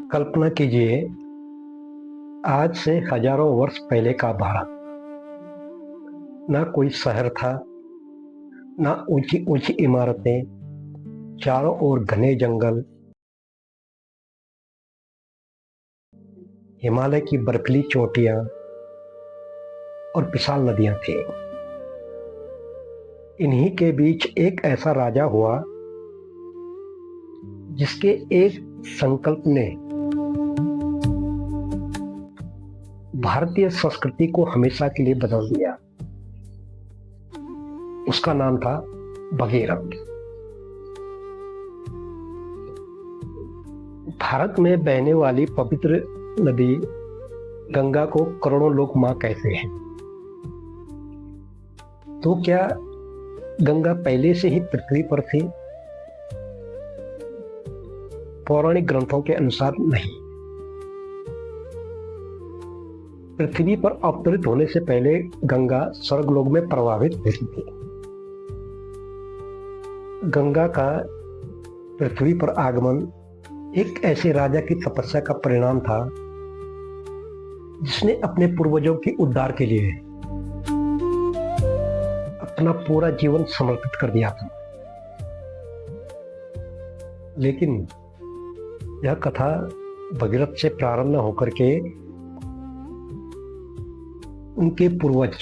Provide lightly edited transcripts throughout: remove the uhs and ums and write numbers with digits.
कल्पना कीजिए, आज से हजारों वर्ष पहले का भारत। ना कोई शहर था, ना ऊंची ऊंची इमारतें, चारों ओर घने जंगल, हिमालय की बर्फीली चोटियां और विशाल नदियां थी। इन्हीं के बीच एक ऐसा राजा हुआ जिसके एक संकल्प ने भारतीय संस्कृति को हमेशा के लिए बदल दिया। उसका नाम था भगीरथ। भारत में बहने वाली पवित्र नदी गंगा को करोड़ों लोग मां कहते हैं। तो क्या गंगा पहले से ही पृथ्वी पर थी? पौराणिक ग्रंथों के अनुसार नहीं। पृथ्वी पर अवतरित होने से पहले गंगा स्वर्गलोक में प्रवाहित होती थी। गंगा का पृथ्वी पर आगमन एक ऐसे राजा की तपस्या का परिणाम था जिसने अपने पूर्वजों के उद्धार के लिए अपना पूरा जीवन समर्पित कर दिया था। लेकिन यह कथा भगीरथ से प्रारंभ न होकर के उनके पूर्वज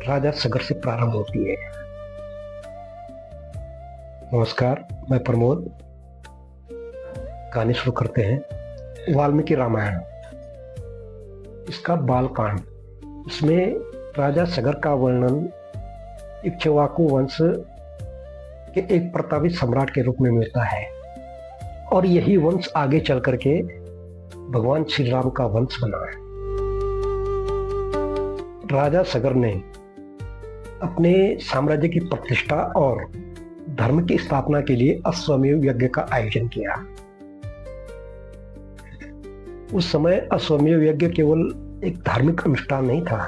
राजा सगर से प्रारंभ होती है। नमस्कार, मैं प्रमोद। कहानी शुरू करते हैं। वाल्मीकि रामायण, इसका बालकांड। इसमें राजा सगर का वर्णन इक्ष्वाकु वंश के एक प्रतापी सम्राट के रूप में मिलता है और यही वंश आगे चल करके भगवान श्री राम का वंश बना है। राजा सगर ने अपने साम्राज्य की प्रतिष्ठा और धर्म की स्थापना के लिए अश्वमेध यज्ञ का आयोजन किया। उस समय अश्वमेध यज्ञ केवल एक धार्मिक अनुष्ठान नहीं था,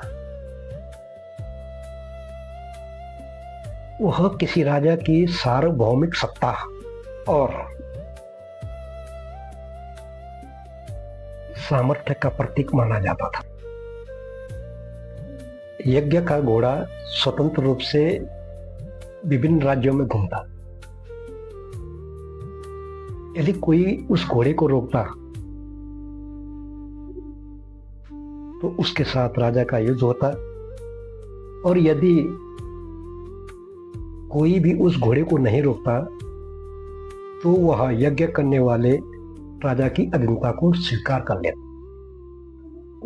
वह किसी राजा की सार्वभौमिक सत्ता और सामर्थ्य का प्रतीक माना जाता था। यज्ञ का घोड़ा स्वतंत्र रूप से विभिन्न राज्यों में घूमता। यदि कोई उस घोड़े को रोकता तो उसके साथ राजा का युद्ध होता, और यदि कोई भी उस घोड़े को नहीं रोकता तो वह यज्ञ करने वाले राजा की अधीनता को स्वीकार कर लेता।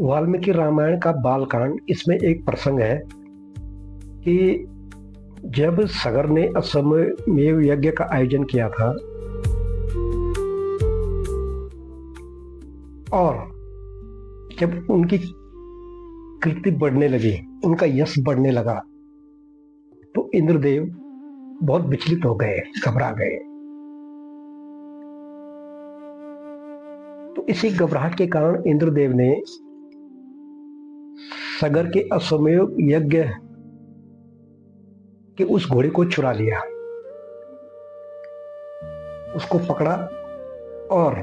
वाल्मीकि रामायण का बालकांड, इसमें एक प्रसंग है कि जब सगर ने अश्वमेध यज्ञ का आयोजन किया था और जब उनकी कीर्ति बढ़ने लगी, उनका यश बढ़ने लगा, तो इंद्रदेव बहुत विचलित हो गए, घबरा गए। तो इसी घबराहट के कारण इंद्रदेव ने सगर के अश्वमेध यज्ञ के उस घोड़े को चुरा लिया, उसको पकड़ा और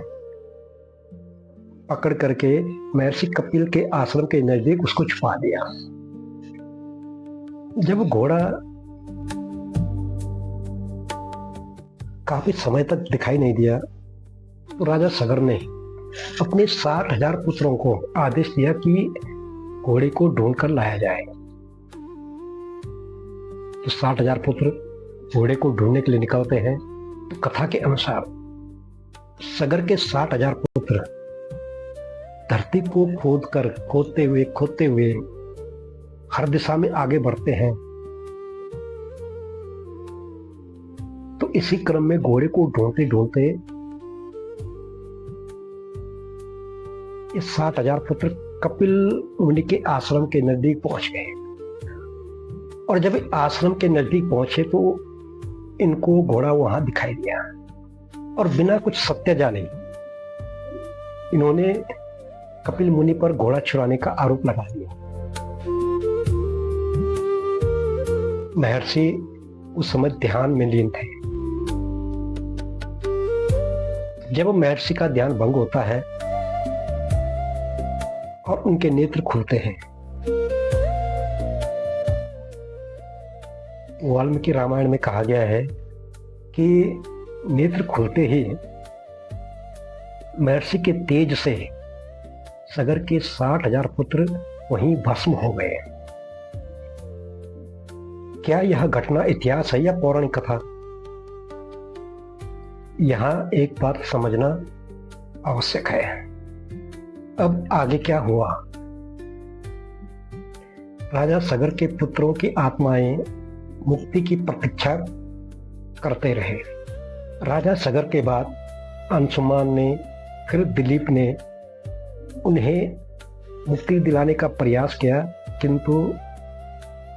पकड़ करके महर्षि कपिल के आश्रम के नजदीक उसको छुपा दिया। जब घोड़ा काफी समय तक दिखाई नहीं दिया तो राजा सगर ने अपने 60,000 पुत्रों को आदेश दिया कि घोड़े को ढूंढकर लाया जाए। तो 60,000 पुत्र घोड़े को ढूंढने के लिए निकलते हैं। तो कथा के अनुसार सगर के 60,000 पुत्र धरती को खोदते हुए हर दिशा में आगे बढ़ते हैं। तो इसी क्रम में घोड़े को ढूंढते ढूंढते ये 60,000 पुत्र कपिल मुनि के आश्रम के नजदीक पहुंच गए। और जब आश्रम के नजदीक पहुंचे तो इनको घोड़ा वहां दिखाई दिया और बिना कुछ सत्य जाने इन्होंने कपिल मुनि पर घोड़ा चुराने का आरोप लगा दिया। महर्षि उस समय ध्यान में लीन थे। जब महर्षि का ध्यान भंग होता है और उनके नेत्र खुलते हैं। वाल्मीकि रामायण में कहा गया है कि नेत्र खुलते ही महर्षि के तेज से सगर के 60,000 पुत्र वहीं भस्म हो गए। क्या यह घटना इतिहास है या पौराणिक कथा? यहां एक बात समझना आवश्यक है। अब आगे क्या हुआ? राजा सगर के पुत्रों की आत्माएं मुक्ति की प्रतीक्षा करते रहे। राजा सगर के बाद अंशुमान ने, फिर दिलीप ने उन्हें मुक्ति दिलाने का प्रयास किया, किंतु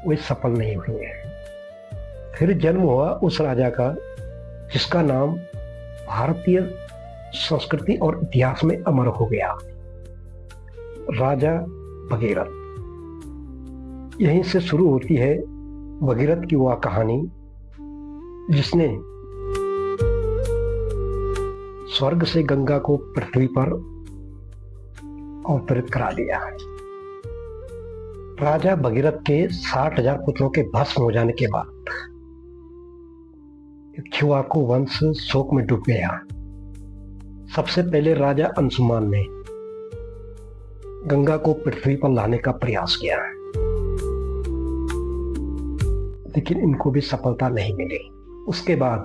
वे सफल नहीं हुए। फिर जन्म हुआ उस राजा का जिसका नाम भारतीय संस्कृति और इतिहास में अमर हो गया, राजा भगीरथ। यहीं से शुरू होती है भगीरथ की वह कहानी जिसने स्वर्ग से गंगा को पृथ्वी पर अवतरित करा दिया। राजा भगीरथ के 60,000 पुत्रों के भस्म हो जाने के बाद इक्ष्वाकु वंश शोक में डूब गया। सबसे पहले राजा अंशुमान ने गंगा को पृथ्वी पर लाने का प्रयास किया, लेकिन इनको भी सफलता नहीं मिली। उसके बाद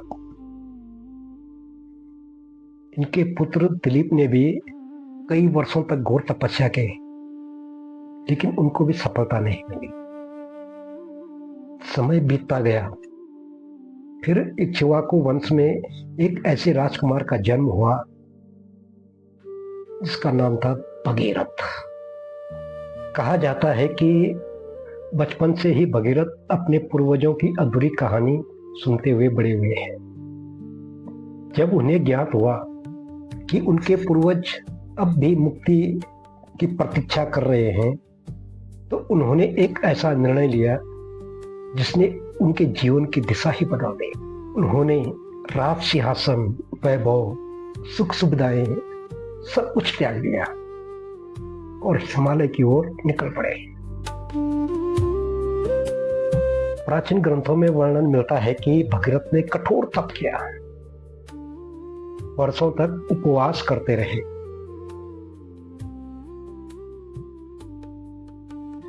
इनके पुत्र दिलीप ने भी कई वर्षों तक घोर तपस्या की, लेकिन उनको भी सफलता नहीं मिली। समय बीतता गया। फिर इक्ष्वाकु वंश में एक ऐसे राजकुमार का जन्म हुआ जिसका नाम था भगीरथ। कहा जाता है कि बचपन से ही भगीरथ अपने पूर्वजों की अधूरी कहानी सुनते हुए बड़े हुए हैं। जब उन्हें ज्ञात हुआ कि उनके पूर्वज अब भी मुक्ति की प्रतीक्षा कर रहे हैं, तो उन्होंने एक ऐसा निर्णय लिया जिसने उनके जीवन की दिशा ही बदल दी। उन्होंने राज सिंहासन, वैभव, सुख सुविधाएं सब कुछ त्याग दिया और हिमालय की ओर निकल पड़े। प्राचीन ग्रंथों में वर्णन मिलता है कि भगीरथ ने कठोर तप किया, वर्षों तक उपवास करते रहे,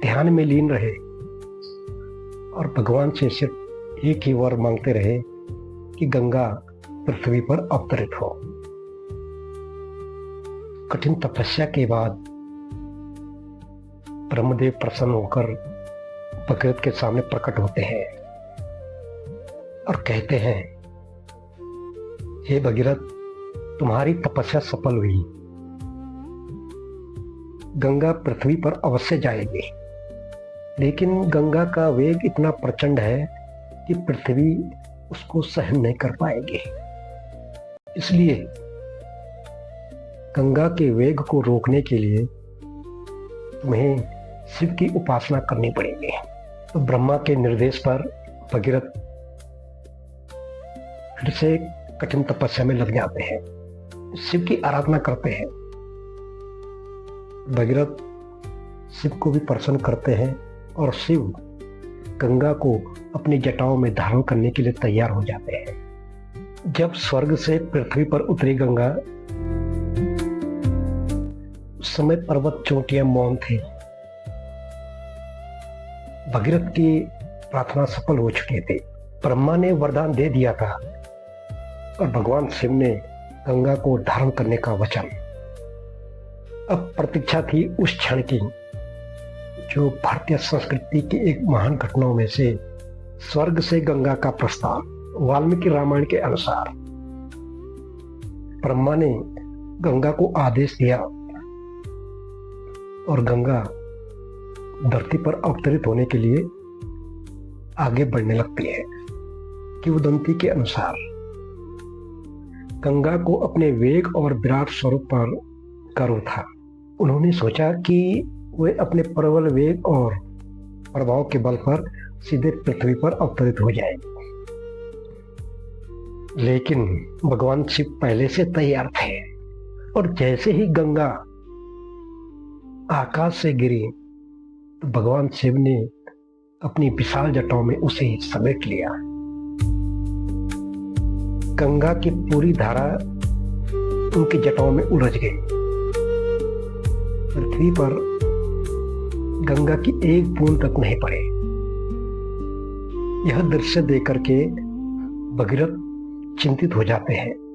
ध्यान में लीन रहे और भगवान से सिर्फ एक ही वर मांगते रहे कि गंगा पृथ्वी पर अवतरित हो। कठिन तपस्या के बाद ब्रह्मदेव प्रसन्न होकर भगीरथ के सामने प्रकट होते हैं और कहते हैं, हे भगीरथ, तुम्हारी तपस्या सफल हुई, गंगा पृथ्वी पर अवश्य जाएगी, लेकिन गंगा का वेग इतना प्रचंड है कि पृथ्वी उसको सहन नहीं कर पाएगी। इसलिए गंगा के वेग को रोकने के लिए तुम्हें शिव की उपासना करनी पड़ेगी। तो ब्रह्मा के निर्देश पर भगीरथ फिर से कठिन तपस्या में लग जाते हैं, शिव की आराधना करते हैं। भगीरथ शिव को भी प्रसन्न करते हैं और शिव गंगा को अपनी जटाओं में धारण करने के लिए तैयार हो जाते हैं। जब स्वर्ग से पृथ्वी पर उतरी गंगा, उस समय पर्वत चोटियां मौन थी। भगीरथ की प्रार्थना सफल हो चुकी थी। ब्रह्मा ने वरदान दे दिया था और भगवान शिव ने गंगा को धारण करने का वचन। अब प्रतीक्षा थी उस क्षण की जो भारतीय संस्कृति की एक महान घटनाओं में से स्वर्ग से गंगा का प्रस्थान। वाल्मीकि रामायण के अनुसार ब्रह्मा ने गंगा को आदेश दिया और गंगा धरती पर अवतरित होने के लिए आगे बढ़ने लगती है। किंवदंती के अनुसार गंगा को अपने वेग और विराट स्वरूप पर गर्व था। उन्होंने सोचा कि वे अपने प्रबल वेग और प्रभाव के बल पर सीधे पृथ्वी पर अवतरित हो जाएंगे। लेकिन भगवान शिव पहले से तैयार थे और जैसे ही गंगा आकाश से गिरी तो भगवान शिव ने अपनी विशाल जटाओं में उसे समेट लिया। गंगा की पूरी धारा उनकी जटाओं में उलझ गई। पृथ्वी पर गंगा की एक बूंद तक नहीं पड़े। यह दृश्य देख करके भगीरथ चिंतित हो जाते हैं।